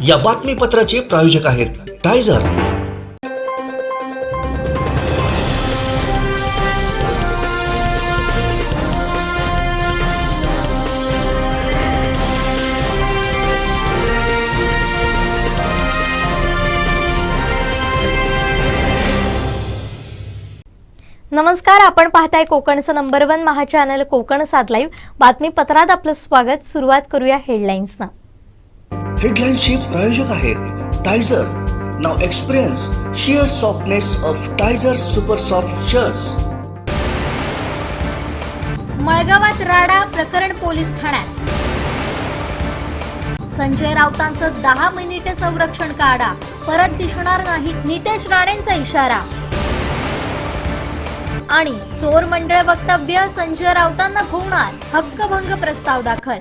या बातमीपत्राचे प्रायोजक आहेत टायझर। नमस्कार, आपण पाहताय कोकणचं नंबर 1 महा चॅनल कोकण 7 लाईव्ह बातमीपत्रात आपलं स्वागत। सुरुवात करूया हेडलाईन्सना। हेडलाईन्सचे प्रायोजक आहेत Tyzer. Now experience sheer softness of Tyzer super soft shirts. मळगावात राडा, प्रकरण पोलीस ठाण्यात। संजय राऊतांचं 10 मिनिटे संरक्षण काढा, परत दिसणार नाही, नितेश राणेंचा इशारा। आणि चोर मंडळ वक्तव्य, संजय राऊतांना भोवणार, हक्कभंग प्रस्ताव दाखल।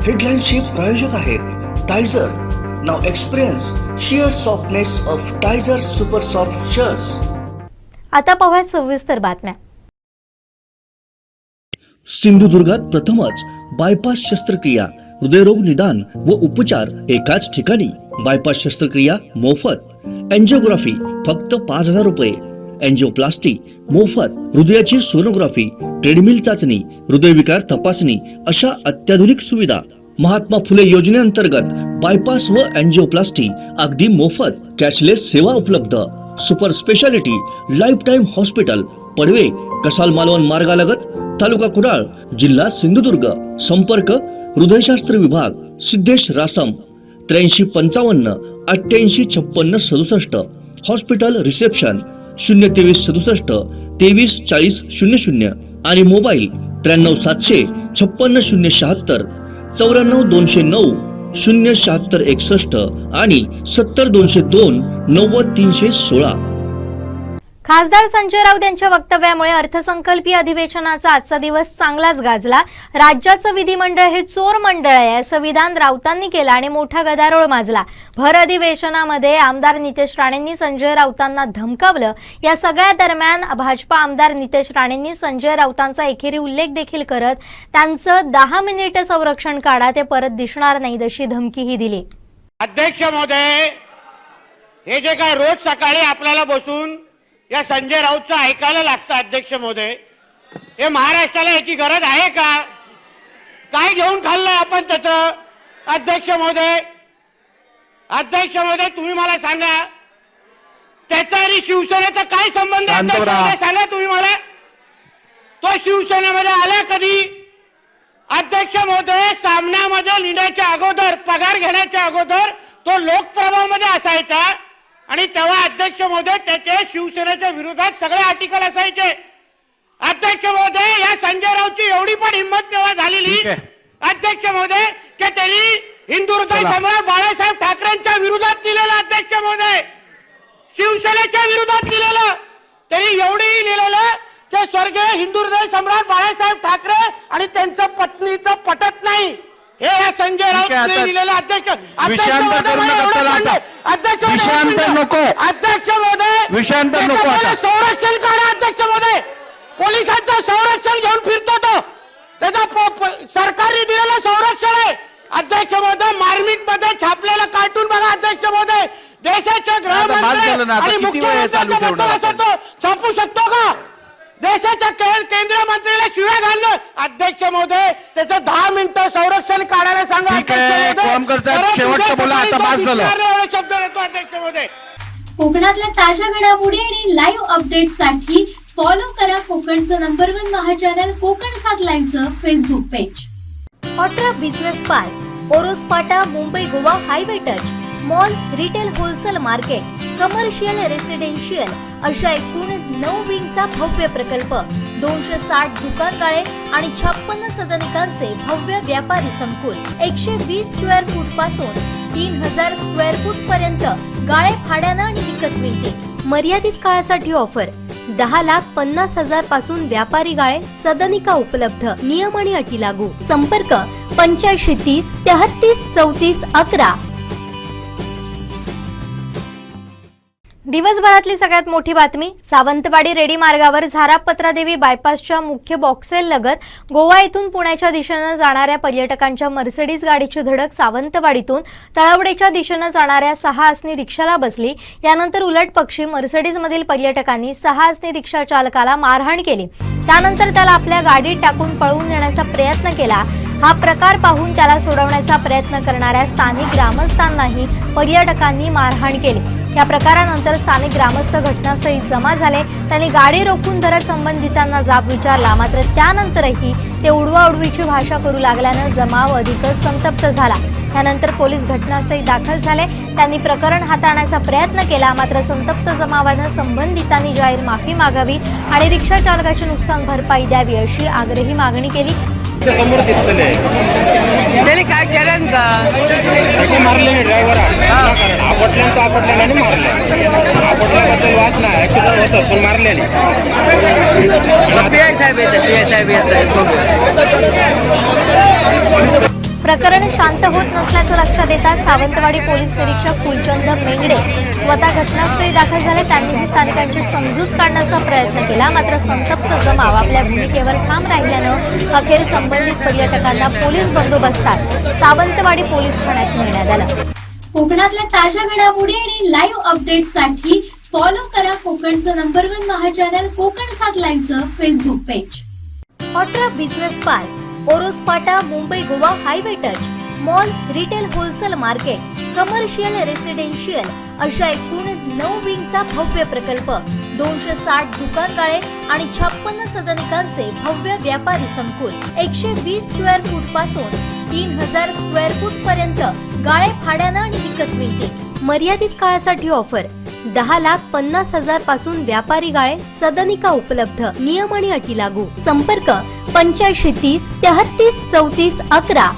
हेडलाईन्सचे प्रायोजक आहेत Tyzer. Now experience sheer softness of Tyzer super soft shirts. आता पाहूया सविस्तर बातम्या। सिंधुदुर्गात प्रथमच बायपास शस्त्रक्रिया, हृदयरोग निदान व उपचार एकाच ठिकाणी। बायपास शस्त्रक्रिया मोफत, एंजिओग्राफी फक्त 5000 रुपये, एंजिओप्लास्टी मोफत, हृदयाची सोनोग्राफी, ट्रेडमिल चाचणी, हृदयविकार तपासणी अशा अत्याधुनिक सुविधा। महात्मा फुले योजनेअंतर्गत बायपास व एंजिओप्लास्टी अगदी मोफत, कॅशलेस सेवा उपलब्ध। Super speciality lifetime hospital, Padave, Kasal Malvan मार्गालगत, तालुका कुडाळ, जिल्हा सिंधुदुर्ग। संपर्क हृदयशास्त्र विभाग, सिद्धेश रासम, 8355 88 56 67। हॉस्पिटल रिसेप्शन 023 67 23 40 00 आणि मोबाईल 93 700 56 076 94 209 076 61 आणि 70 202 90 316। खासदार संजय राऊत यांच्या वक्तव्यामुळे अर्थसंकल्पीय अधिवेशनाचा आजचा दिवस चांगलाच गाजला। राज्याचं विधिमंडळ हे चोर मंडळ आहे असं विधान राऊतांनी केलं आणि मोठा गदारोळ माजला। भर अधिवेशनामध्ये आमदार नितेश राणेंनी संजय राऊतांना धमकावलं। या सगळ्या दरम्यान भाजपा आमदार नितेश राणेंनी संजय राऊतांचा एकेरी उल्लेख देखील करत त्यांचं 10 मिनिटे संरक्षण काढा, ते परत दिसणार नाही अशी धमकीही दिली। अध्यक्ष महोदय, हे जे काय रोज सकाळी आपल्याला बसून या संजय राऊतचं ऐकायला लागतं, अध्यक्ष महोदय, हे महाराष्ट्राला याची गरज आहे का? काय घेऊन खाल्लंय आपण त्याचं? अध्यक्ष महोदय, अध्यक्ष महोदय, तुम्ही मला सांगा, त्याचा आणि शिवसेनेचा काय संबंध आहे? अध्यक्ष महोदय सांगा तुम्ही मला, तो शिवसेनेमध्ये आला कधी? अध्यक्ष महोदय, सामन्यामध्ये लिहिण्याच्या अगोदर, पगार घेण्याच्या अगोदर तो लोकप्रभामध्ये असायचा आणि तेव्हा अध्यक्ष महोदय त्याचे शिवसेनेच्या विरोधात सगळे आर्टिकल असायचे। अध्यक्ष महोदय, या संजय राऊतची एवढी पण हिंमत तेव्हा झालेली अध्यक्ष महोदय की त्यांनी हिंदू हृदय सम्राट बाळासाहेब ठाकरेंच्या विरोधात लिहिलेलं, अध्यक्ष महोदय, शिवसेनेच्या विरोधात लिहिलेलं, त्यांनी एवढी लिहिलेलं की स्वर्गीय हिंदू हृदय सम्राट बाळासाहेब ठाकरे आणि त्यांच्या पत्नीचं पटत नाही, हे या संजय राऊत लिहिलेलं। अध्यक्ष संरक्षण काढा, अध्यक्ष महोदय, पोलिसांचं संरक्षण घेऊन फिरतो तो, त्याचा सरकारने दिलेलं संरक्षण आहे। अध्यक्ष महोदय, मार्मिट मध्ये छापलेलं कार्टून बघा, अध्यक्ष महोदय, देशाचे गृहमंत्री आणि मुख्यमंत्र्यांबद्दल असं तो छापू शकतो का? देशाच्या केंद्रीय मंत्र्याला शिव्या घालणं, अध्यक्ष महोदय, त्याचं 10 मिनिटं संरक्षण काढायला सांगा। शब्द देतो अध्यक्ष महोदय। कोकणातल्या ताज्या घडामोडी आणि लाईव्ह अपडेट्ससाठी फॉलो करा कोकणचं नंबर 1 महा चॅनल कोकण 7 लाईव्हचं Facebook page. Autra business park, Oros Phata, Mumbai Goa highway touch, mall, retail, wholesale market, commercial, residential अशा एकूण 9 विंगचा भव्य प्रकल्प, 260 दुकानगाळे आणि 56 सदनिकांचे भव्य व्यापारी संकुल, 120 स्क्वेअर फूट पासून 3000 स्क्वेअर फूट पर्यंत गाळे भाड्यानं आणि विकत मिळते। मर्यादित काळासाठी ऑफर, 10,50,000 पासून व्यापारी गाळे, सदनिका उपलब्ध, नियम आणि अटी लागू। संपर्क 8530 33 34 11। दिवसभरातली सगळ्यात मोठी बातमी सावंतवाडी रेडी मार्गावर झारापत्रादेवी बायपासच्या मुख्य बॉक्सेल लगत गोवा येथून पुण्याच्या दिशेने जाणाऱ्या पर्यटकांच्या मर्सिडीज गाडीची धडक सावंतवाडीतून तळवडेच्या दिशेने जाणाऱ्या 6 आसनी रिक्षाला बसली। यानंतर उलटपक्षी मर्सिडीजमधील पर्यटकांनी 6 आसनी रिक्षा चालकाला मारहाण केली। त्यानंतर त्याला आपल्या गाडीत टाकून पळवून नेण्याचा प्रयत्न केला। हा प्रकार पाहून त्याला सोडवण्याचा प्रयत्न करणाऱ्या स्थानिक ग्रामस्थांनाही पर्यटकांनी मारहाण केली। या प्रकारानंतर स्थानिक ग्रामस्थ घटनास्थळी जमा झाले। त्यांनी गाडी रोखून धरत संबंधितांना जाब विचारला, मात्र त्यानंतरही ते उडवाउडवीची भाषा करू लागल्याने जमाव अधिकच संतप्त झाला। त्यानंतर पोलीस घटनास्थळी दाखल झाले। त्यांनी प्रकरण हाताळण्याचा प्रयत्न केला, मात्र संतप्त जमावाने संबंधितांनी जाहीर माफी मागावी आणि रिक्षा चालकाची नुकसान भरपाई द्यावी अशी आग्रही मागणी केली। समोर दिसतले त्यांनी काय केलं का मारले ड्रायव्हर आपटल्याने मारले आपटल्याबद्दल वाद नाही ऍक्सिडेंट होतं पण मारले पीआय साहेब येतात प्रकरण शांत होत नसल्याचं लक्षात येतात सावंतवाडी पोलीस निरीक्षक फुलचंद मेंगडे स्वतः घटनास्थळी दाखल झाले। त्यांनी स्थानिकांची समजूत काढण्याचा प्रयत्न केला, मात्र संतप्त जमाव आपल्या भूमिकेवर ठाम राहिल्यानं अखेर संबंधित पर्यटकांना पोलीस बंदोबस्तात सावंतवाडी पोलीस ठाण्यात नेण्यात आलं। कोकणातल्या ताज्या घडामोडी आणि लाईव्ह अपडेट्ससाठी फॉलो करा कोकणचं नंबर 1 महा चॅनल कोकण 7 लाईव्हचं Facebook page. Autra business park, Oros Phata, Mumbai Goa highway touch, mall, retail wholesale market, commercial residential अशा एकूण 9 विंगचा भव्य प्रकल्प, 260 दुकानगाळे आणि 56 सदनिकांचे भव्य व्यापारी संकुल, 120 स्क्वेअर फूट पासून 3000 स्क्वेअर फूट पर्यंत गाळे भाड्यानं आणि विकत मिळते। मर्यादित काळासाठी ऑफर 10,50,000 पासून व्यापारी गाळे सदनिका उपलब्ध। नियम आणि अटी लागू। संपर्क 8530 33 34 11।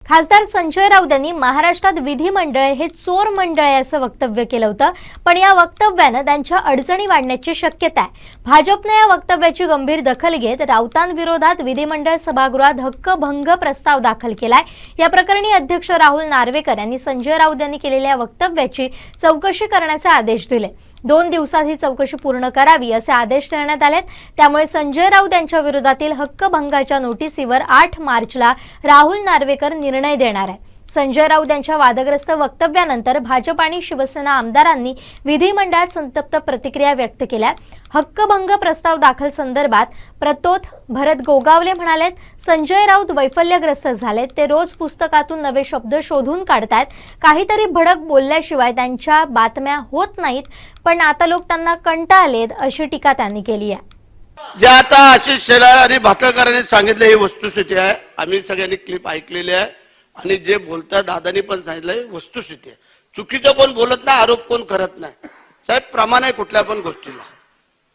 खासदार संजय राऊत यांनी महाराष्ट्रात विधिमंडळ हे चोर मंडळ आहे असं वक्तव्य केलं होतं, पण या वक्तव्यानं त्यांच्या अडचणी वाढण्याची शक्यता आहे। भाजपने या वक्तव्याची गंभीर दखल घेत राऊतांविरोधात विधिमंडळ सभागृहात हक्कभंग प्रस्ताव दाखल केलाय। या प्रकरणी अध्यक्ष राहुल नार्वेकर यांनी संजय राऊत यांनी केलेल्या वक्तव्याची चौकशी करण्याचे आदेश दिले। 2 दिवसात ही चौकशी पूर्ण करावी असे आदेश देण्यात आलेत। त्यामुळे संजय राऊत यांच्या विरोधातील हक्कभंगाच्या नोटीसीवर 8 मार्चला राहुल नार्वेकर निर्णय देणार आहे। संजय राऊत यांच्या वादग्रस्त वक्तव्यानंतर भाजप आणि शिवसेना आमदारांनी विधिमंडळात संतप्त प्रतिक्रिया व्यक्त केल्या। हक्कभंग प्रस्ताव दाखल संदर्भात प्रतोद भरत गोगावले म्हणाले, संजय राऊत वैफल्यग्रस्त झालेत। ते रोज पुस्तकातून नवे शब्द शोधून काढतात, काहीतरी भडक बोलल्याशिवाय त्यांच्या बातम्या होत नाहीत, पण आता लोक त्यांना कंटाळलेत अशी टीका त्यांनी केली आहे। जे आता आशिष शेलार आणि भाकरकरांनी सांगितलं ही वस्तुस्थिती आहे। आम्ही सगळ्यांनी क्लिप ऐकलेली आहे आणि जे बोलतात दादानी पण सांगितलं वस्तुस्थिती आहे। चुकीचं कोण बोलत नाही, आरोप कोण करत नाही। साहेब प्रमाण आहे कुठल्या पण गोष्टीला,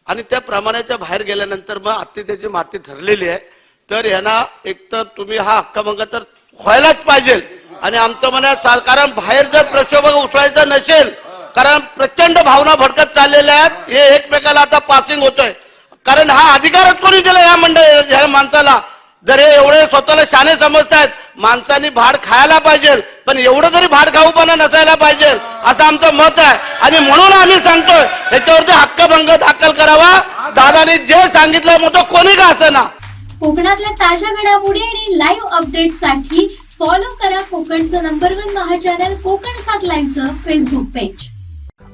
आणि त्या प्रमाणाच्या बाहेर गेल्यानंतर मग आत्मीयतेची माती ठरलेली आहे। तर यांना एक तर तुम्ही हा हक्कभंग तर व्हायलाच पाहिजे आणि आमचं म्हणणं चाल, कारण बाहेर जर प्रक्षोभक उचलायचा नसेल, कारण प्रचंड भावना भडकत चाललेल्या आहेत, हे एकमेकाला आता पासिंग होतोय। कारण हा अधिकारच कोणी दिला या ह्या माणसाला? जर हे एवढे स्वतःला शाणे समजतायत, माणसांनी भाड खायला पाहिजे, पण एवढं तरी भाड खाऊपणा नसायला पाहिजे असं आमचं मत आहे। आणि म्हणून आम्ही सांगतोय याच्यावरती हक्कभंग दाखल करावा। दादाने जे सांगितलं मग तो कोणी का असेना। कोकणातल्या ताज्या घडामोडी आणि लाईव्ह अपडेट्ससाठी फॉलो करा कोकणचं नंबर 1 महा चॅनल कोकण 7 लाईव्हचं फेसबुक पेज।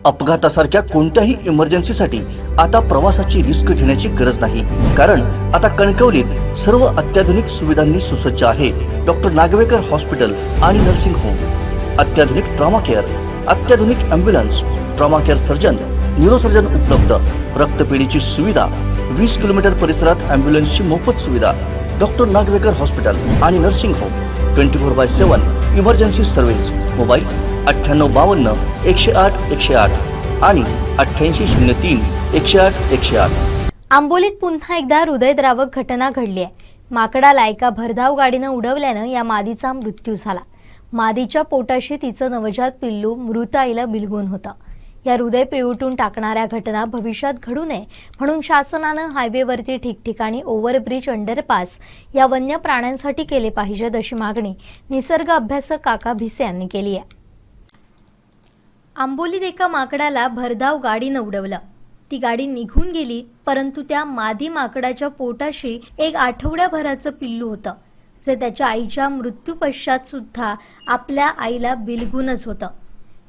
अपघातासारख्या कोणत्याही इमर्जन्सीसाठी आता प्रवासाची रिस्क घेण्याची गरज नाही, कारण आता कणकवलीत सर्व अत्याधुनिक सुविधांनी सुसज्ज आहे डॉक्टर नागवेकर हॉस्पिटल आणि नर्सिंग होम। अत्याधुनिक ट्रॉमा केअर, अत्याधुनिक ambulance, trauma care surgeon, neurosurgeon उपलब्ध, रक्तपेढीची सुविधा, 20 किलोमीटर परिसरात ॲम्ब्युलन्सची मोफत सुविधा। डॉक्टर नागवेकर हॉस्पिटल आणि nursing home 24/7 emergency service. Mobile 9852 108 108 आणि 8803 108 108। आंबोलीत पुन्हा एकदा हृदयद्रावक घटना घडली आहे। माकडाला एका भरधाव गाडीनं उडवल्यानं या मादीचा मृत्यू झाला। मादीच्या पोटाशी तिचं नवजात पिल्लू मृत आईला बिलगून होतं। या हृदय पिळवटून टाकणाऱ्या घटना भविष्यात घडू नये म्हणून शासनानं हायवेवरती ठिकठिकाणी ओव्हरब्रिज, अंडरपास या वन्य प्राण्यांसाठी केले पाहिजेत अशी मागणी निसर्ग अभ्यासक काका भिसे यांनी केली आहे। आंबोलीत एका माकडाला भरधाव गाडीनं उडवलं. ती गाडी निघून गेली, परंतु त्या मादी माकडाच्या पोटाशी एक आठवड्याभराचं पिल्लू होतं, जे त्याच्या आईच्या मृत्यूपश्चात सुद्धा आपल्या आईला बिलगूनच होतं.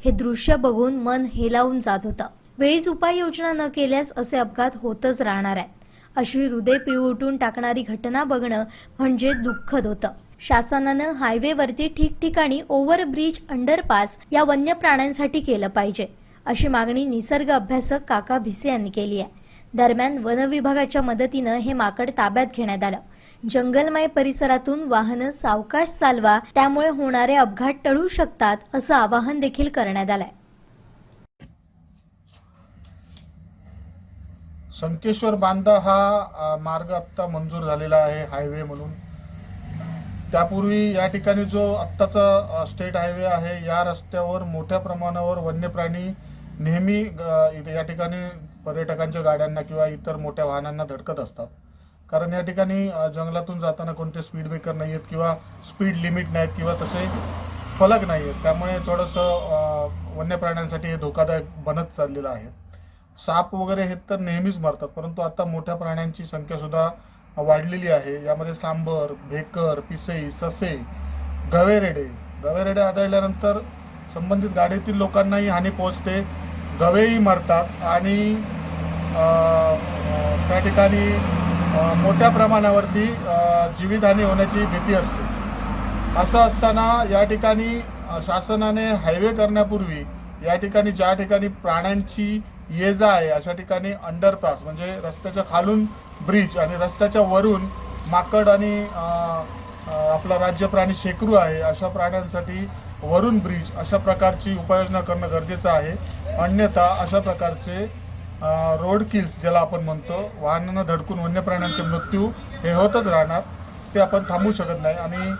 हे दृश्य बघून मन हेलावून जात होतं. वेळीच उपाययोजना न केल्यास असे अपघात होतच राहणार आहेत. अशी हृदय पिळवटून टाकणारी घटना बघणं म्हणजे दुःखद होतं. शासनानं हायवेवरती ठिकठिकाणी ओव्हरब्रिज, अंडरपास या वन्य प्राण्यांसाठी केलं पाहिजे, अशी मागणी निसर्ग अभ्यासक काका भिसे यांनी केली आहे. दरम्यान वन विभागाच्या मदतीनं हे माकड ताब्यात घेण्यात आलं. जंगलमय परिसरातून वाहनं सावकाश चालवा, त्यामुळे होणारे अपघात टळू शकतात, असं आवाहन देखील करण्यात आलंय. संकेश्वर बांधा हा मार्ग आत्ता मंजूर झालेला आहे हायवे म्हणून. त्यापूर्वी या ठिकाणी जो आत्ताचा स्टेट हायवे आहे, या रस्त्यावर मोठ्या प्रमाणावर वन्य प्राणी नेहमी या ठिकाणी पर्यटकांच्या गाड्यांना किंवा इतर मोठ्या वाहनांना धडकत असतात. कारण या ठिकाणी जंगलातून जाताना कोणते स्पीड ब्रेकर नाही आहेत किंवा स्पीड लिमिट नाहीत किंवा तसे फलक नाही आहेत. त्यामुळे थोडंसं वन्य प्राण्यांसाठी हे धोकादायक बनत चाललेलं आहे. साप वगैरे हे तर नेहमीच मरतात, परंतु आता मोठ्या प्राण्यांची संख्यासुद्धा वाढलेली आहे. यामध्ये सांबर, भेकर, पिसई, ससे, गवेरेडे आढळल्यानंतर संबंधित गाडीतील लोकांनाही हानी पोहोचते, गवेही मरतात आणि त्या ठिकाणी मोठ्या प्रमाणावरती जीवितहानी होण्याची भीती असते. असं असताना या ठिकाणी शासनाने हायवे करण्यापूर्वी या ठिकाणी ज्या ठिकाणी प्राण्यांची ये जा आहे अशा ठिकाणी अंडरपास म्हणजे रस्त्याच्या खालून ब्रिज आणि रस्त्याच्या वरून माकड आणि आपला राज्य प्राणी शेकरू आहे अशा प्राण्यांसाठी वरून ब्रिज अशा प्रकारची उपाययोजना करणं गरजेचं आहे. अन्यथा अशा प्रकारचे रोड किल्स ज्याला आपण म्हणतो, वाहनांना धडकून वन्य प्राण्यांचे मृत्यू हे होतच राहणार, ते आपण थांबवू शकत नाही. आणि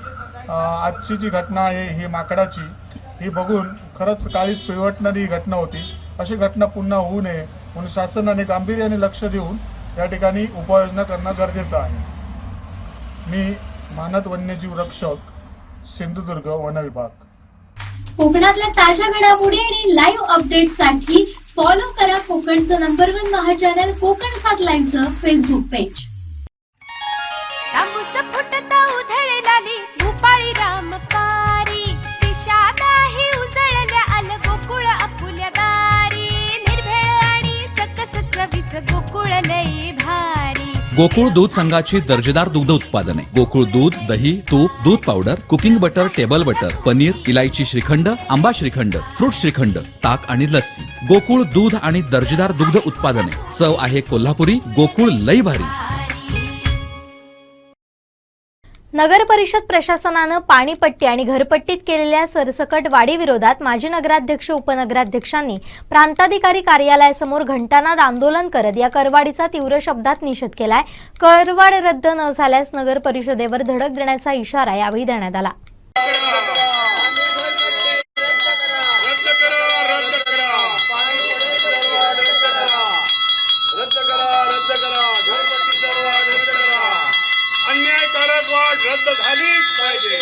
आजची जी घटना आहे ही माकडाची, ही बघून खरंच काळीच पिळवटणारी ही घटना होती. अशी घटना पुन्हा होऊ नये म्हणून शासनाने गांभीर्याने लक्ष देऊन या ठिकाणी उपाययोजना करणं गरजेचं आहे. मी मानद वन्यजीव रक्षक, सिंधुदुर्ग, वन विभाग. कोकणातल्या ताज्या घडामोडी आणि लाईव्ह अपडेट्ससाठी फॉलो करा कोकणचं नंबर 1 महा चॅनल कोकण 7 लाईव्हचं फेसबुक पेज. तांबूस फुटता उधळलेली भूपाळी रामपारी, दिशा नाही उजळल्या आल गोकुळ आपुल्या दारी, निर्भेळ आणि सकस चवीच गोकुळ लई भारी. गोकुळ दूध संघाची दर्जेदार दुग्ध उत्पादने, गोकुळ दूध, दही, तूप, दूध powder, cooking butter, table butter, paneer, इलायची श्रीखंड, आंबा श्रीखंड, फ्रूट श्रीखंड, ताक आणि लस्सी. गोकुळ दूध आणि दर्जेदार दुग्ध उत्पादने, चव आहे कोल्हापुरी, गोकुळ लई भारी. नगर परिषद प्रशासनानं पाणीपट्टी आणि घरपट्टीत केलेल्या सरसकट वाढीविरोधात माजी नगराध्यक्ष, उपनगराध्यक्षांनी प्रांताधिकारी कार्यालयासमोर घंटानाद आंदोलन करत या करवाढीचा तीव्र शब्दात निषेध केलाय. करवाढ रद्द न झाल्यास नगर परिषदेवर धडक देण्याचा इशारा यावेळी देण्यात आला. अन्यायकारक वाढ रद्द झालीच पाहिजे,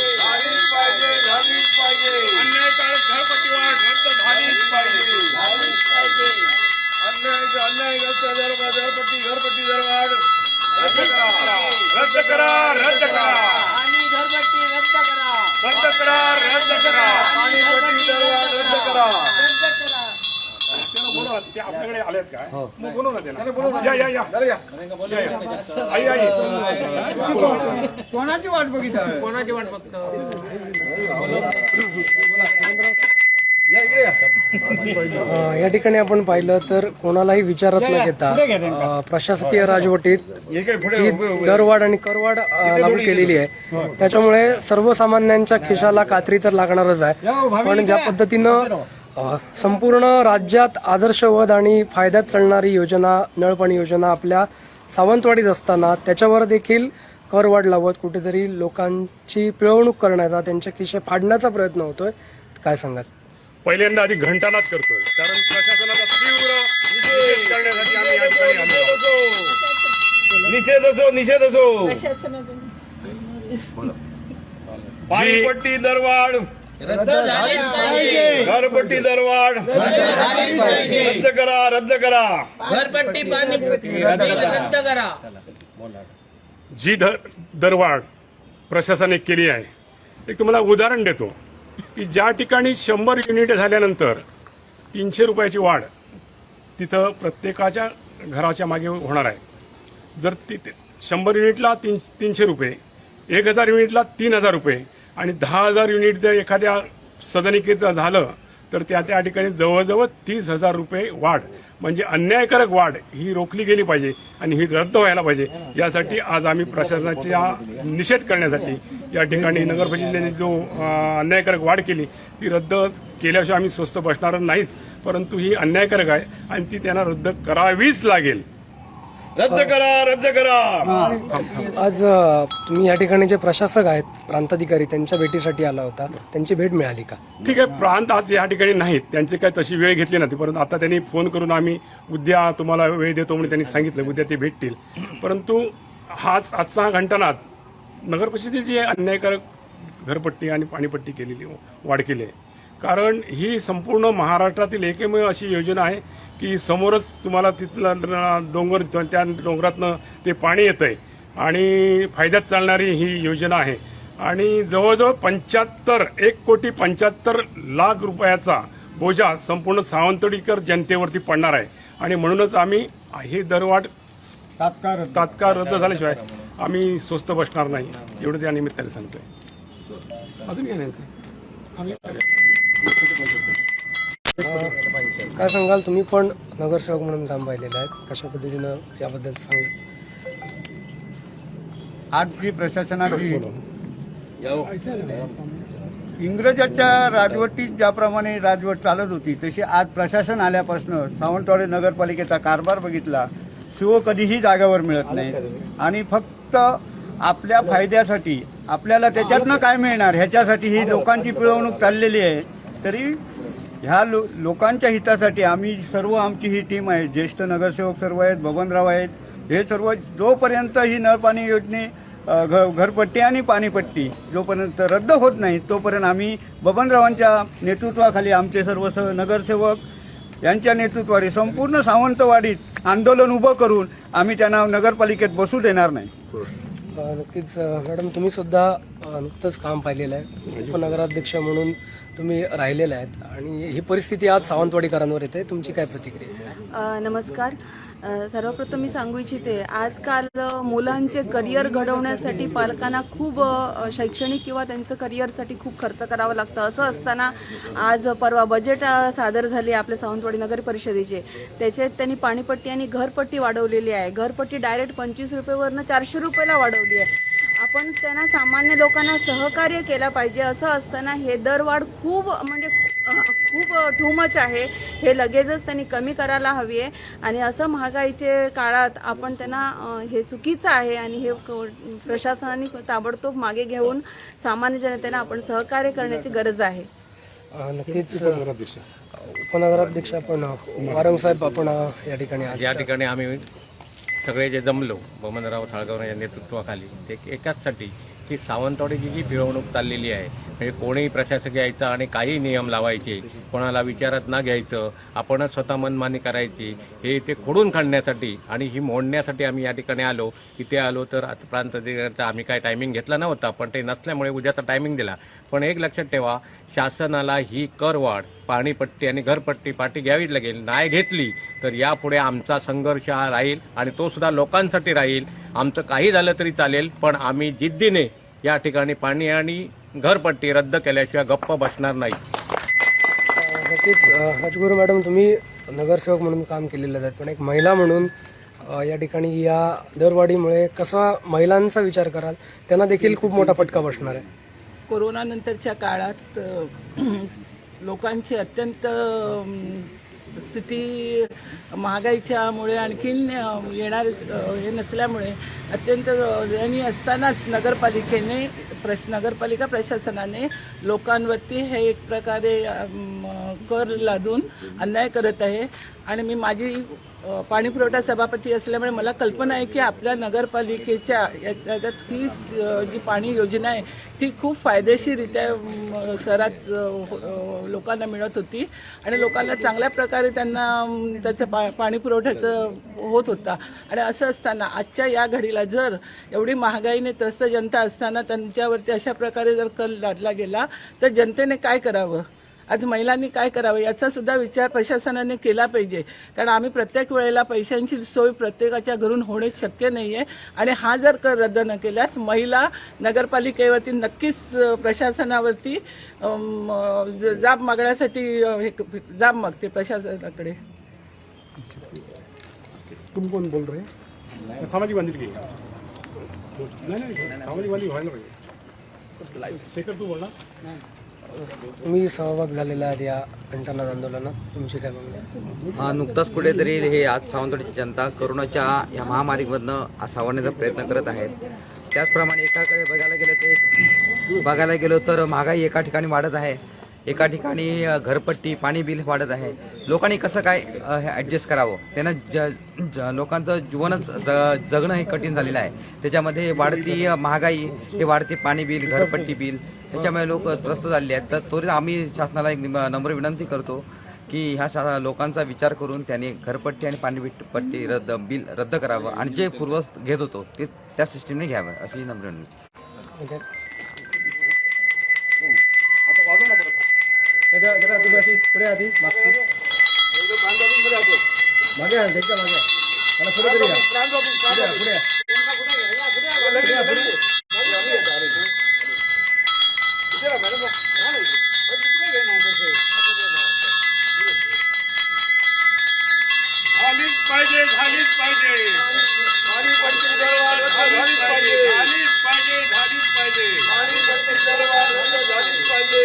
अन्यायकारक घरपट्टी वाढ रद्द झालीच पाहिजे, अन्यायग्रस्त घरपट्टी दर वाढ रद्द करा, रद्द करा, रद्द करा, आणि घरपट्टी रद्द करा, रद्द करा, रद्द करा, आणि घरपट्टी दर वाढ रद्द करा, रद्द करा. ते आपल्याकडे आलेत काय? मग बोलू ना त्यांना. या आई आई कोणाची वाट बघितली, कोणाची वाट बघतो. या ठिकाणी आपण पाहिलं तर कोणालाही विचारात न घेता प्रशासकीय राजवटीत जी दरवाढ आणि करवाढ लागू केलेली आहे, त्याच्यामुळे सर्वसामान्यांच्या खिशाला कात्री तर लागणारच आहे. पण ज्या पद्धतीनं संपूर्ण राज्यात आदर्शवद आणि फायद्यात चालणारी योजना, नळपाणी योजना आपल्या सावंतवाडीत असताना त्याच्यावर देखील करवाढ लावत कुठेतरी लोकांची पिळवणूक करण्याचा, त्यांचे खिशे फाडण्याचा प्रयत्न होतोय. काय सांगाल? पहिल्यांदा आधी घंटानाद करतोय, कारण प्रशासनाचा तीव्र निषेध करण्यासाठी आम्ही या ठिकाणी आलो. निषेध असो पाणीपट्टी दरवाढ घरपट्टी दरवाढ रद्द करा, रद्द करा. जी दरवाढ प्रशासनाने केली आहे, एक तुम्हाला उदाहरण देतो की ज्या ठिकाणी 100 युनिट झाल्यानंतर 300 रुपयाची वाढ तिथं प्रत्येकाच्या घराच्या मागे होणार आहे. जर 100 युनिटला 300 रुपये, 1000 युनिटला 3000 रुपये आणि 10,000 युनिट जर एखाद्या सदनिकेचं झालं तर त्या ठिकाणी जवळजवळ 30,000 रुपये वाढ, म्हणजे अन्यायकारक वाढ ही रोखली गेली पाहिजे आणि ही रद्द व्हायला पाहिजे. यासाठी आज आम्ही प्रशासनाचा निषेध करण्यासाठी या ठिकाणी नगर परिषदेने जो अन्यायकारक वाढ केली ती रद्द केल्याशिवाय आम्ही स्वस्त बसणार नाहीच, परंतु ही अन्यायकारक आहे आणि ती त्यांना रद्द करावीच लागेल. रद्द करा, रद्द करा. आज तुम्ही या ठिकाणी जे प्रशासक आहेत, प्रांताधिकारी, त्यांच्या भेटीसाठी आला होता, त्यांची भेट मिळाली का? ठीक आहे, प्रांत आज या ठिकाणी नाहीत, त्यांची काही तशी वेळ घेतली नव्हती, परंतु आता त्यांनी फोन करून आम्ही उद्या तुम्हाला वेळ देतो म्हणून त्यांनी सांगितलं, उद्या ते भेटतील. परंतु आजचा घंटानाद नगर परिषदेची अन्यायकारक घरपट्टी आणि पाणीपट्टी केलेली वाढ केली आहे. कारण ही संपूर्ण महाराष्ट्रातील एकमेव अशी योजना आहे की समोरच तुम्हाला तिथला डोंगर, त्या डोंगरातनं ते पाणी येतंय आणि फायद्यात चालणारी ही योजना आहे. आणि जवळजवळ 1,75,00,000 रुपयाचा बोजा संपूर्ण सावंतवाडीकर जनतेवरती पडणार आहे आणि म्हणूनच आम्ही ही दरवाढ तात्काळ रद्द झाल्याशिवाय आम्ही स्वस्त बसणार नाही, एवढंच या निमित्ताने सांगतोय. अजून काय नाही. काय सांगाल, तुम्ही पण नगरसेवक म्हणून काम पाहिलेलं आहे, कशा पद्धतीनं याबद्दल सांगा. आज जी प्रशासनाची इंग्रजांच्या राजवटीत ज्याप्रमाणे राजवट चालत होती तशी आज प्रशासन आल्यापासून सावंतवाडी नगरपालिकेचा कारभार बघितला, शिव कधीही जागेवर मिळत नाहीत आणि फक्त आपल्या फायद्यासाठी, आपल्याला त्याच्यातनं काय मिळणार ह्याच्यासाठी ही लोकांची पिळवणूक चाललेली आहे. तरी ह्या लोकांच्या हितासाठी आम्ही सर्व, आमची ही टीम आहे, ज्येष्ठ नगरसेवक सर्व आहेत, बबनराव आहेत, हे सर्व जोपर्यंत ही नळपाणी योजने घरपट्टी आणि पाणीपट्टी जोपर्यंत रद्द होत नाही तोपर्यंत आम्ही बबनरावांच्या नेतृत्वाखाली आमचे सर्व नगरसेवक यांच्या नेतृत्वाने संपूर्ण सावंतवाडीत आंदोलन उभं करून आम्ही त्यांना नगरपालिकेत बसू देणार नाही. नक्कीच मॅडम, तुम्ही सुद्धा नुकतंच काम पाहिलेलं आहे, उपनगराध्यक्ष म्हणून तुम्ही राहिलेले आहेत आणि ही परिस्थिती आज सावंतवाडीकरांवर येते, तुमची काय प्रतिक्रिया? नमस्कार. सर्वप्रथम मी सांगू इच्छिते, आजकाल मुलांचे करिअर घडवण्यासाठी पालकांना खूप शैक्षणिक किंवा त्यांचं करिअरसाठी खूप खर्च करावा लागतं. असं असताना आज परवा बजेट सादर झाले आपल्या सावंतवाडी नगर परिषदेचे, त्याच्यात त्यांनी पाणीपट्टी आणि घरपट्टी वाढवलेली आहे. घरपट्टी डायरेक्ट 25 रुपयेवरनं 400 रुपयाला वाढवली आहे. आपण त्यांना सामान्य लोकांना सहकार्य केलं पाहिजे. असं असताना हे दरवाढ खूप टू मच आहे, हे लगेचच त्यांनी कमी करायला हवी आहे. आणि असं महागाईचे काळात आपण त्यांना हे चुकीचं आहे आणि हे प्रशासनाने ताबडतोब मागे घेऊन सामान्य जनतेला आपण सहकार्य करण्याची गरज आहे. नक्कीच उपनगराध्यक्ष आपण वारंग साहेब, आपण या ठिकाणी आम्ही सगळे जे जमलो बबनराव साळगाव यांच्या नेतृत्वाखाली, ते एकाचसाठी की सावंतवाडीची जी पिळवणूक चाललेली आहे, म्हणजे कोणीही प्रशासक यायचं आणि काही नियम लावायचे, कोणाला विचारात न घ्यायचं, आपणच स्वतः मनमानी करायची, हे ते खोडून काढण्यासाठी आणि ही मोडण्यासाठी आम्ही या ठिकाणी आलो. इथे आलो तर प्रांताधिकाऱ्याचा आम्ही काय टायमिंग घेतला नव्हता, पण ते नसल्यामुळे उद्याचा टायमिंग दिला. पण एक लक्षात ठेवा, शासनाला ही करवाढ, पाणीपट्टी आणि घरपट्टी पाठी घ्यावीच लागेल. नाही घेतली तर यापुढे आमचा संघर्ष हा राहील आणि तो सुद्धा लोकांसाठी राहील. आमचं काही झालं तरी चालेल, पण आम्ही जिद्दीने या ठिकाणी पाणी आणि घरपट्टी रद्द केल्याशिवाय गप्प बसणार नाही. नक्कीच राजगुरू मॅडम, तुम्ही नगरसेवक म्हणून काम केलेलं आहे, पण एक महिला म्हणून या ठिकाणी या दरवाढीमुळे कसा महिलांचा विचार कराल, त्यांना देखील खूप मोठा फटका बसणार आहे. कोरोना नंतरच्या काळात लोकांची अत्यंत स्थिती महागाईच्यामुळे आणखीन येणारे हे नसल्यामुळे अत्यंत दयनीय असतानाच नगरपालिकेने नगरपालिका प्रशासनाने लोकांवरती हे एक प्रकारे कर लादून अन्याय करत आहे. आणि मी माझी पाणी पुरवठा सभापती असल्यामुळे मला कल्पना आहे की आपल्या नगरपालिकेच्या याच्यात ही जी पाणी योजना आहे ती खूप फायदेशीररित्या शहरात लोकांना मिळत होती आणि लोकांना चांगल्या प्रकारे त्यांना त्याचं पाणी पुरवठ्याचं होत होता. आणि असं असताना आजच्या या घडीला जर एवढी महागाईने त्रस्त जनता असताना त्यांच्यावरती अशा प्रकारे जर कर लादला गेला तर जनतेने काय करावं, आज महिलांनी काय करावं याचा सुद्धा विचार प्रशासनाने केला पाहिजे. कारण आम्ही प्रत्येक वेळेला पैशांची सोय प्रत्येकाच्या घरून होणे शक्य नाही आहे. आणि हा जर कर रद्द न केल्यास महिला नगरपालिकेवरती नक्कीच प्रशासनावरती जाब मागण्यासाठी जाब मागते प्रशासनाकडे. तुम कोण बोल रहे? सामाजिक बांधिलकी नाही सामाजिक बांधिलकी व्हायला पाहिजे. शेखर तू बोला. तुम्ही सहभाग झालेला आहे या घंटानाद आंदोलनात, तुमची काय मागणी? नुकताच कुठेतरी हे आज सावंतवाडीची जनता कोरोनाच्या या महामारीमधनं सावरण्याचा प्रयत्न करत आहेत. त्याचप्रमाणे एकाकडे बघायला गेलो तर महागाई एका ठिकाणी वाढत आहे, एका ठिकाणी घरपट्टी पाणी बिल वाढत आहे. लोकांनी कसं काय हे ॲडजस्ट करावं, त्यांना लोकांचं जीवनच जगणं हे कठीण झालेलं आहे. त्याच्यामध्ये वाढती महागाई, हे वाढते पाणी बिल, घरपट्टी बिल, त्याच्यामुळे लोक त्रस्त झालेले आहेत. तर त्वरित आम्ही शासनाला एक नम्र विनंती करतो की ह्या लोकांचा विचार करून त्यांनी घरपट्टी आणि पाणीपट्टी बिल रद्द करावं आणि जे पूर्व घेत होतो ते त्या सिस्टीमने घ्यावं अशी नम्र विनंती. पुढे आधी मागे झालीच पाहिजे पाणीपट्टी दरवाढ झालीच पाहिजे झालीच पाहिजे पाणीपट्टी दरवाढ झालीच पाहिजे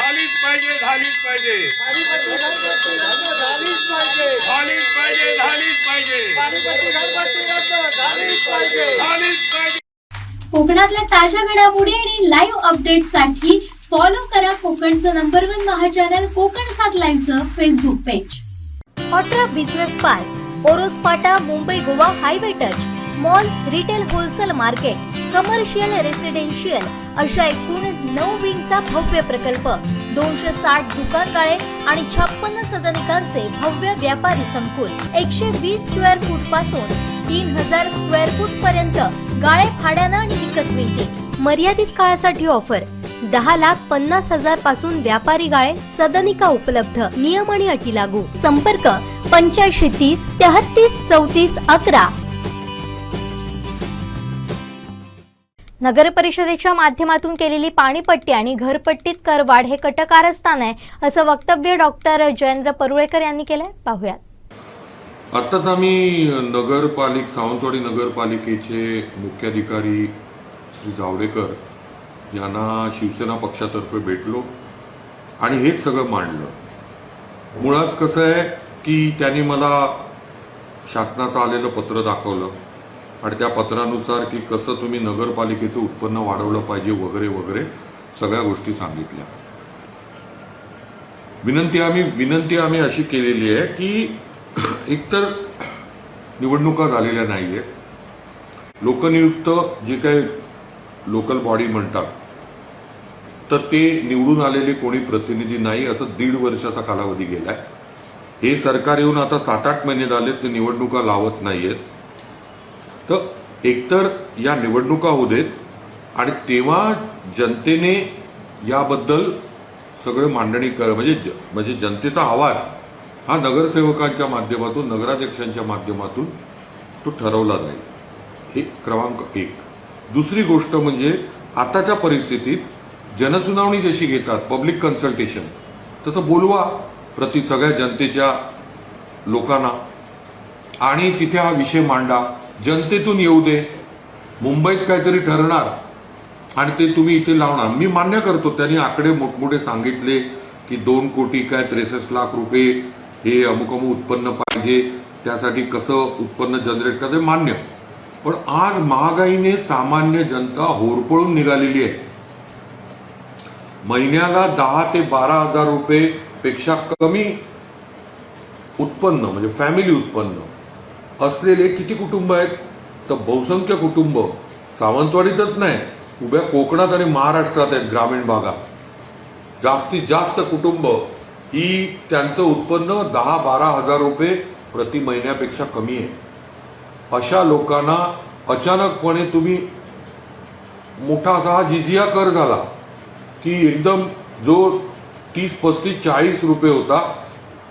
झालीच पाहिजे झालीच पाहिजे पाणीपट्टी झालीच पाहिजे झालीच पाहिजे झालीच पाहिजे पाणीपट्टी झालीच पाहिजे झालीच पाहिजे. कोकणातल्या ताज्या घडामोडी आणि लाईव्ह अपडेट्ससाठी फॉलो करा कोकणचं नंबर 1 महा चॅनल कोकण 7 लाईव्हचं Facebook page. Autra business park, Oros Phata, Mumbai Goa highway touch, mall, retail wholesale market, commercial residential अशा एकूण 9 विंगचा भव्य प्रकल्प, 260 दुकानगाळे आणि 56 सदनिकांचे भव्य व्यापारी संकुल, 120 स्क्वेअर फूट पासून 3000 स्क्वेअर फूट पर्यंत गाळे भाड्यानं आणि विकत मिळते. मर्यादित काळासाठी ऑफर, 10,50,000 पासून व्यापारी गाळे, सदनिका उपलब्ध. नियम आणि अटी लागू. संपर्क 8530 33 34 11. नगर परिषदेच्या माध्यमातून केलेली पाणीपट्टी आणि घरपट्टीत करवाढ हे कटकारस्थान आहे असं वक्तव्य डॉक्टर जयेंद्र परुळेकर यांनी केलंय. पाहूयात. आत्ताच आम्ही सावंतवाडी नगरपालिकेचे मुख्याधिकारी श्री जावडेकर यांना शिवसेना पक्षातर्फे भेटलो आणि हेच सगळं मांडलं. मुळात कसं आहे की त्यांनी मला शासनाचं आलेलं पत्र दाखवलं आणि त्या पत्रानुसार की कसं तुम्ही नगरपालिकेचं उत्पन्न वाढवलं पाहिजे वगैरे वगैरे सगळ्या गोष्टी सांगितल्या. विनंती आम्ही अशी केलेली आहे की एकतर निवडणुका झालेल्या नाहीये, लोकनियुक्त जे काही लोकल बॉडी म्हणतात तर ते निवडून आलेले कोणी प्रतिनिधी नाही, असं 1.5 वर्षाचा कालावधी गेलाय. हे सरकार येऊन आता 7-8 महिने झाले ते निवडणुका लावत नाहीयेत. तर एकतर या निवडणुका होऊ देत आणि तेव्हा जनतेने याबद्दल सगळं मांडणी म्हणजे जनतेचा आवाज हा नगरसेवकांच्या माध्यमातून, नगराध्यक्षांच्या माध्यमातून तो ठरवला जाईल. हे क्रमांक 1. दुसरी गोष्ट म्हणजे आताच्या परिस्थितीत जनसुनावणी जशी घेतात, पब्लिक कन्सल्टेशन, तसं बोलवा प्रति सगळ्या जनतेच्या लोकांना आणि तिथे हा विषय मांडा. जनतेतून येऊ दे. मुंबईत काहीतरी ठरणार आणि ते तुम्ही इथे लावणार. मी मान्य करतो त्यांनी आकडे मोठमोठे सांगितले की 2 कोटी काय 63 लाख रुपये हे अमुक उत्पन्न पाहिजे, त्यासाठी कसं उत्पन्न जनरेट करायचं मान्य. पण आज महागाईने सामान्य जनता होरपळून निघालेली आहे. महिन्याला 10 ते 12 हजार रुपये पेक्षा कमी उत्पन्न म्हणजे फॅमिली उत्पन्न असलेले किती कुटुंब आहेत? तर बहुसंख्य कुटुंब सावंतवाडीतच नाही, उभ्या कोकणात आणि महाराष्ट्रात आहेत. ग्रामीण भागात जास्तीत जास्त कुटुंब ही त्यांचं उत्पन्न 10-12 हजार रुपये प्रति महिन्यापेक्षा कमी आहे. अशा लोकांना अचानकपणे तुम्ही मोठा असा हा जिझिया कर झाला की एकदम जो 30-35-40 रुपये होता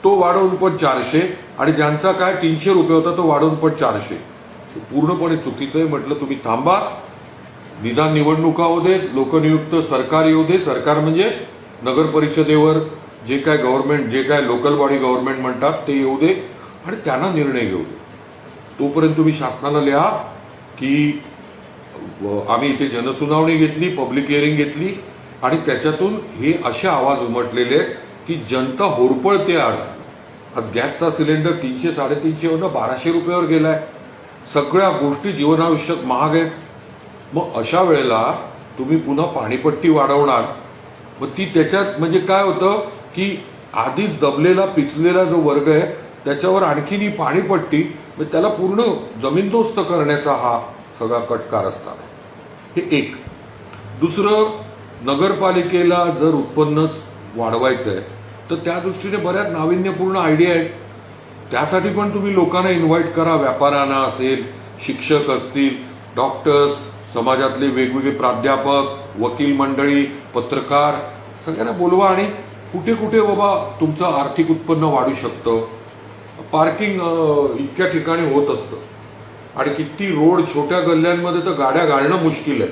तो वाढवून पण 400 आणि ज्यांचा काय 300 रुपये होता तो वाढवून पण 400. पूर्णपणे चुकीचं आहे. म्हटलं तुम्ही थांबा, निदान निवडणुका होऊ दे, लोकनियुक्त सरकार येऊ दे. सरकार म्हणजे नगर परिषदेवर जे काय गव्हर्नमेंट, जे काय लोकल बॉडी गव्हर्नमेंट म्हणतात ते येऊ दे आणि त्यांना निर्णय घेऊ दे. तोपर्यंत तुम्ही शासनाला लिहा की आम्ही इथे जनसुनावणी घेतली, पब्लिक हिअरिंग घेतली आणि त्याच्यातून हे असे आवाज उमटलेले आहेत की जनता होरपळते. आज गॅसचा सिलेंडर 300-350 वरून 1200 रुपयावर गेलाय. सगळ्या गोष्टी जीवनावश्यक महाग आहेत. मग अशा वेळेला तुम्ही पुन्हा पाणीपट्टी वाढवणार, मग ती त्याच्यात म्हणजे काय होतं की आधीच दबलेला पिचलेला जो वर्ग आहे त्याच्यावर आणखीन ही पाणीपट्टी, म्हणजे त्याला पूर्ण जमीनदोस्त करण्याचा हा सगळा कटकार असणार. हे एक. दुसरं, नगरपालिकेला जर उत्पन्नच वाढवायचं आहे तर त्या दृष्टीने बऱ्याच नाविन्यपूर्ण आयडिया आहेत. त्यासाठी पण तुम्ही लोकांना इन्व्हाइट करा. व्यापाऱ्यांना असेल, शिक्षक असतील, डॉक्टर्स, समाजातले वेगवेगळे प्राध्यापक, वकील मंडळी, पत्रकार, सगळ्यांना बोलवा आणि कुठे कुठे बाबा तुमचं आर्थिक उत्पन्न वाढू शकतं. पार्किंग इतक्या ठिकाणी होत असतं आणि किती रोड छोट्या गल्ल्यांमध्ये तर गाड्या घालणं मुश्किल आहे.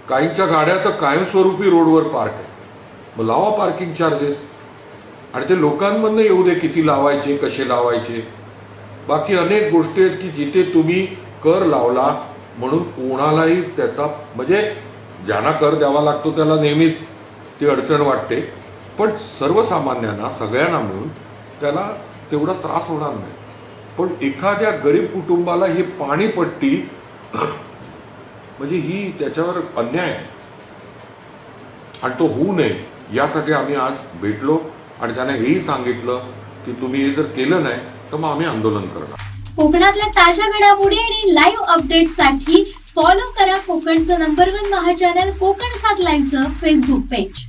काहींच्या गाड्या तर कायमस्वरूपी रोडवर पार्क आहे. मग लावा पार्किंग चार्जेस आणि ते लोकांमधनं येऊ दे, किती लावायचे, कसे लावायचे. बाकी अनेक गोष्टी आहेत की जिथे तुम्ही कर लावला म्हणून कोणालाही त्याचा म्हणजे ज्यांना कर द्यावा लागतो त्याला नेहमीच ती अडचण वाटते, पण सर्वसामान्यांना सगळ्यांना मिळून त्याला तेवढा त्रास होणार नाही. पण एखाद्या गरीब कुटुंबाला ही पाणीपट्टी म्हणजे ही त्याच्यावर अन्याय आहे आणि तो होऊ नये यासाठी आम्ही आज भेटलो आणि त्यांना हेही सांगितलं की तुम्ही हे जर केलं नाही तर मग आम्ही आंदोलन करणार. कोकणातल्या ताज्या घडामोडी आणि लाईव्ह अपडेट्ससाठी फॉलो करा कोकणचं #1 महा चॅनल कोकण 7 लाईव्हचं फेसबुक पेज.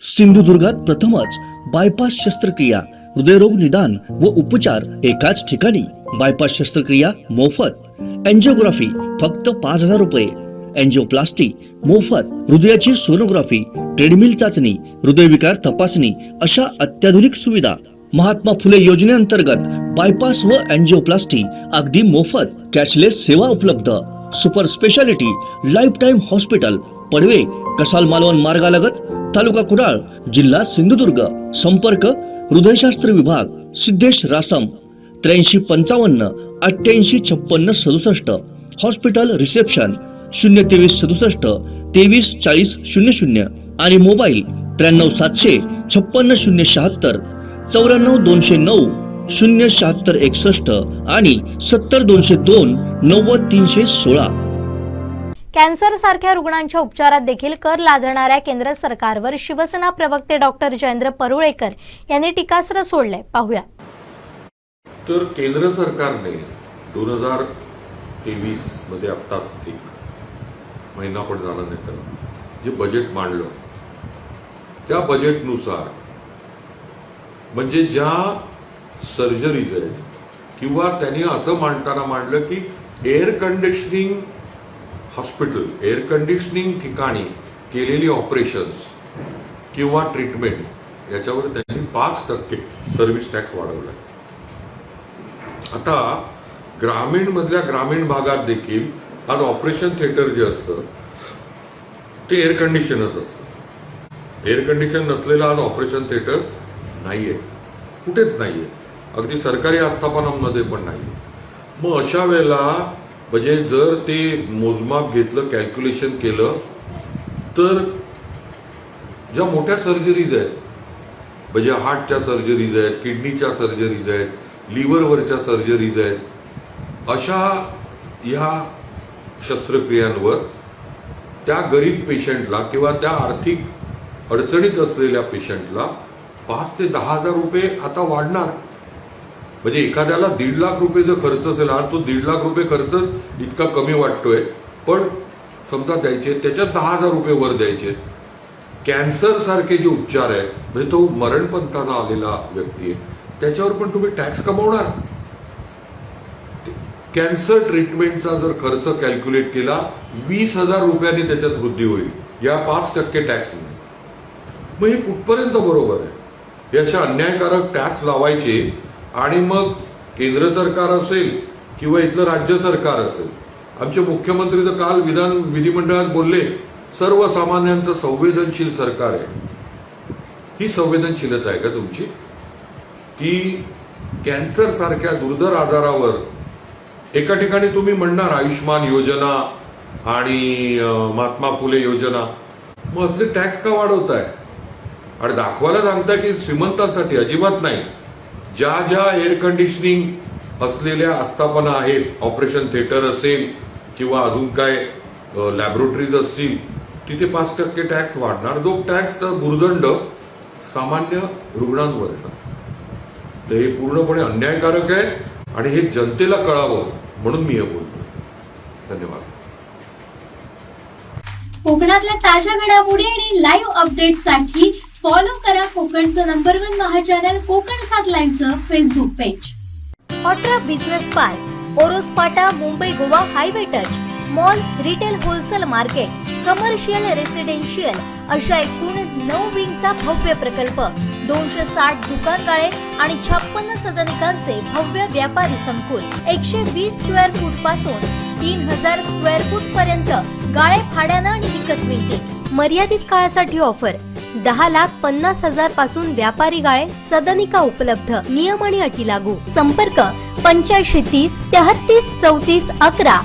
सिंधुदुर्गात प्रथमच बायपास शस्त्रक्रिया, हृदयरोग निदान व उपचार एकाच ठिकाणी. बायपास शस्त्रक्रिया मोफत, एन्जिओग्राफी फक्त 5,000 रुपये, एन्जिओप्लास्टी मोफत, हृदयाची सोनोग्राफी, ट्रेडमिल चाचणी, हृदयविकार तपासणी अशा अत्याधुनिक सुविधा. महात्मा फुले योजनेअंतर्गत बायपास व एन्जिओप्लास्टी अगदी मोफत. कॅशलेस सेवा उपलब्ध. Super speciality lifetime hospital, Padave, Kasal Malvan मार्गालगत, तालुका कुडाळ, जिल्हा सिंधुदुर्ग. संपर्क हृदयशास्त्र विभाग, सिद्धेश रासम, 8355 88 56 67. हॉस्पिटल रिसेप्शन 02367 23 40 00 आणि मोबाईल 93 700 56 076 94 209 076 61 आणि 70 202 90 316. कॅन्सर सारख्या रुग्णांच्या उपचारात देखील कर लादणाऱ्या केंद्र सरकारवर शिवसेना प्रवक्ते डॉक्टर जयेंद्र परुळेकर यांनी टीकास्त्र सोडले. पाहूया. तर केंद्र सरकारने 2023 मध्ये आत्ताच एक महिना पण झाला नाही त्याला जे बजेट मांडलं त्या बजेटनुसार म्हणजे ज्या सर्जरीज आहेत किंवा त्यांनी असं मांडताना मांडलं की air conditioning hospital, air conditioning ठिकाणी केलेली ऑपरेशन्स किंवा ट्रीटमेंट याच्यावर त्यांनी 5% सर्व्हिस टॅक्स वाढवला. आता ग्रामीण मधल्या ग्रामीण भागात देखील आज ऑपरेशन थिएटर जे असतं ते एअर कंडिशनच असतं. एअर कंडिशन नसलेलं आज ऑपरेशन थिएटर्स नाहीये, कुठेच नाहीये, अगदी सरकारी आस्थापनांमध्ये पण नाहीये. मग अशा वेळेला म्हणजे जर ते मोजमाप घेतलं, कॅल्क्युलेशन केलं तर ज्या मोठ्या सर्जरीज आहेत म्हणजे हार्टच्या सर्जरीज आहेत, किडनीच्या सर्जरीज आहेत, लिव्हरवरच्या सर्जरीज आहेत, अशा ह्या शस्त्रक्रियांवर त्या गरीब पेशंटला किंवा त्या आर्थिक अडचणीत असलेल्या पेशंटला 5 ते 10 हजार रुपये आता वाढणार. म्हणजे एखाद्याला 1.5 लाख रुपये जर खर्च असेल, तो 1.5 लाख रुपये खर्च इतका कमी वाटतोय, पण समजा द्यायचे त्याच्यात 10,000 रुपये वर द्यायचे. कॅन्सर सारखे जे उपचार आहेत, म्हणजे तो मरणपंथाला आलेला व्यक्ती आहे, त्याच्यावर पण तुम्ही टॅक्स कमवणार. कॅन्सर ट्रीटमेंटचा जर खर्च कॅल्क्युलेट केला 20,000 रुपयांनी त्याच्यात वृद्धी होईल या 5% टॅक्समुळे. मग हे कुठपर्यंत बरोबर आहे? हे अशा अन्यायकारक टॅक्स लावायचे आणि मग केंद्र सरकार असेल किंवा इथलं राज्य सरकार असेल. आमचे मुख्यमंत्री तर काल विधिमंडळात बोलले, सर्वसामान्यांचं संवेदनशील सरकार आहे. ही संवेदनशीलता आहे का तुमची? की कॅन्सर सारख्या दुर्धर आजारावर एका ठिकाणी तुम्ही म्हणणार आयुष्मान योजना आणि महात्मा फुले योजना, मग असले टॅक्स का वाढवताय? आणि दाखवायला सांगताय की श्रीमंतांसाठी अजिबात नाही. ज्या ज्या एअर कंडिशनिंग असलेल्या आस्थापना आहेत, ऑपरेशन थिएटर असेल किंवा अजून काय लॅबोरेटरीज असतील, तिथे 5% टॅक्स वाढणार. जो टॅक्स भुर्दंड सामान्य रुग्णांवर येणार. तर हे पूर्णपणे अन्यायकारक आहे आणि हे जनतेला कळावं म्हणून मी हे बोलतो. धन्यवाद. कोकणातल्या ताज्या घडामोडी आणि लाईव्ह अपडेट्ससाठी फॉलो करा कोकणचं नंबर 1 महा चॅनल कोकण 7 लाईव्हचं Facebook page. Autra business park, Oros Phata, Mumbai Goa highway touch, mall, retail wholesale market, commercial residential अशा एकूण 9 विंगचा भव्य प्रकल्प, 260 दुकानगाळे आणि 56 सदनिकांचे भव्य व्यापारी संकुल, 120 स्क्वेअर फूट पासून 3000 स्क्वेअर फूट पर्यंत गाळे भाड्यानं आणि विकत मिळतील. मर्यादित काळासाठी ऑफर. 10,50,000 पासून व्यापारी गाळे, सदनिका उपलब्ध. नियम आणि अटी लागू. संपर्क 8530 33 34 11.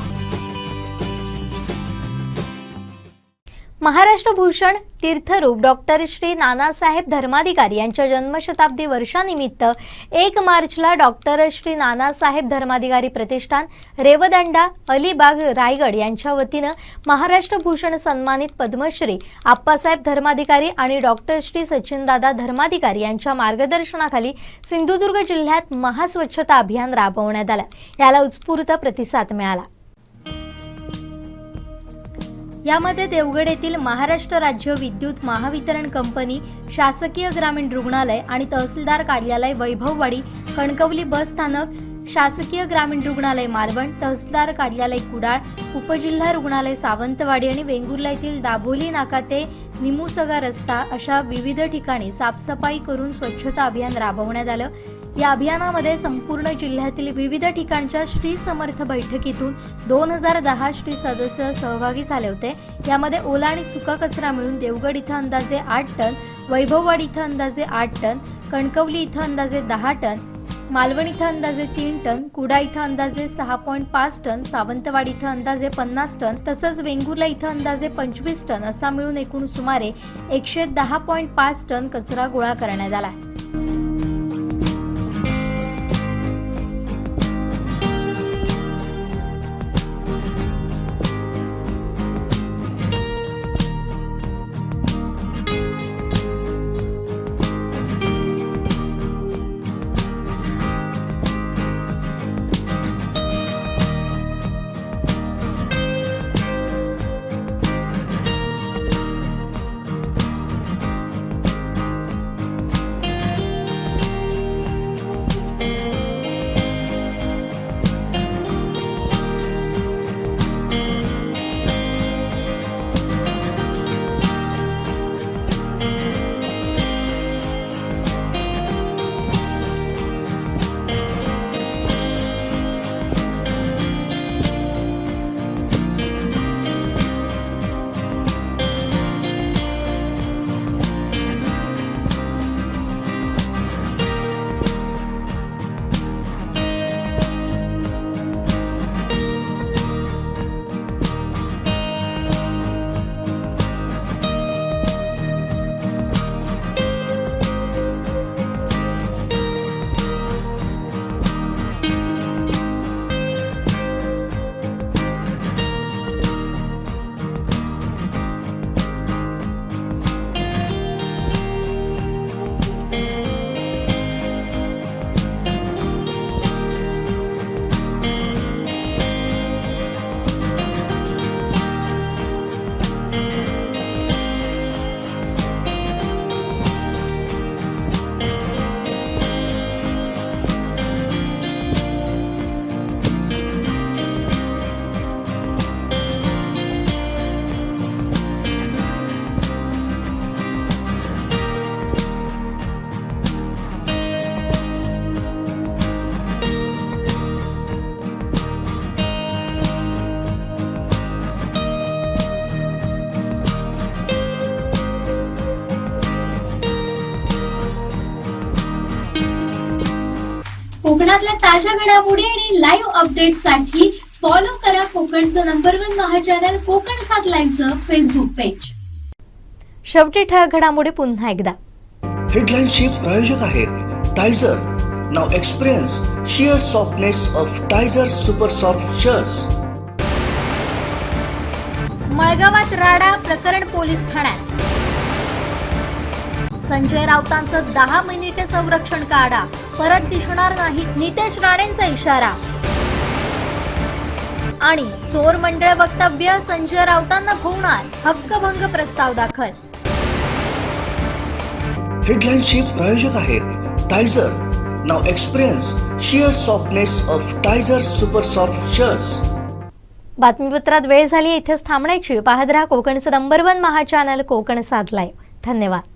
महाराष्ट्र भूषण तीर्थरूप डॉक्टर श्री नानासाहेब धर्माधिकारी यांच्या जन्मशताब्दी वर्षानिमित्त 1 मार्चला डॉक्टर श्री नानासाहेब धर्माधिकारी प्रतिष्ठान रेवदंडा अलिबाग रायगड यांच्या वतीनं महाराष्ट्र भूषण सन्मानित पद्मश्री आप्पासाहेब धर्माधिकारी आणि डॉक्टर श्री सचिनदादा धर्माधिकारी यांच्या मार्गदर्शनाखाली सिंधुदुर्ग जिल्ह्यात महास्वच्छता अभियान राबवण्यात आलं. याला उत्स्फूर्त प्रतिसाद मिळाला. यामध्ये देवगड येथील महाराष्ट्र राज्य विद्युत महावितरण कंपनी, शासकीय ग्रामीण रुग्णालय आणि तहसीलदार कार्यालय वैभववाडी, कणकवली बस स्थानक, शासकीय ग्रामीण रुग्णालय मालवण, तहसीलदार कार्यालय कुडाळ, उपजिल्हा रुग्णालय सावंतवाडी आणि वेंगुर्ला येथील दाभोली नाका ते निमुसगा रस्ता अशा विविध ठिकाणी साफसफाई करून स्वच्छता अभियान राबवण्यात आलं. या अभियानामध्ये संपूर्ण जिल्ह्यातील विविध ठिकाणच्या श्री समर्थ बैठकीतून 2010 श्री सदस्य सहभागी झाले होते. यामध्ये ओला आणि सुका कचरा मिळून देवगड इथं अंदाजे 8 टन, वैभववाडी इथं अंदाजे 8 टन, कणकवली इथं अंदाजे 10 टन, मालवण इथं अंदाजे 3 टन, कुडा इथं अंदाजे 6.5 टन, सावंतवाडी इथं अंदाजे 50 टन तसंच वेंगुर्ला इथं अंदाजे 25 टन असा मिळून एकूण सुमारे 110.5 टन कचरा गोळा करण्यात आला. कोकणातल्या ताज्या घडामोडी आणि लाईव्ह अपडेट्ससाठी फॉलो करा कोकणचं #1 महा चॅनल कोकण 7 लाईव्हचं फेसबुक पेज. शेवटी ठळक घडामोडी पुन्हा एकदा. हेडलाईनचे प्रायोजक आहेत Tyzer. Now experience sheer softness of Tyzer super soft shirts. मळगावात राडा, प्रकरण पोलीस ठाण्यात. संजय राऊतांचं 10 मिनिटे संरक्षण काढा, परत दिसणार नाही, नितेश राणेंचा इशारा. आणि चोर मंडळ वक्तव्य, संजय राऊतांना भोवणार, हक्कभंग प्रस्ताव दाखल. हेडलाईनचे प्रायोजक आहेत Tyzer. Now experience sheer softness of Tyzer super soft shirts. बातमीपत्रात वेळ झाली, इथेच थांबण्याची. पाहत रहा कोकणचं #1 महा चॅनल कोकण 7 लाईव्ह. धन्यवाद.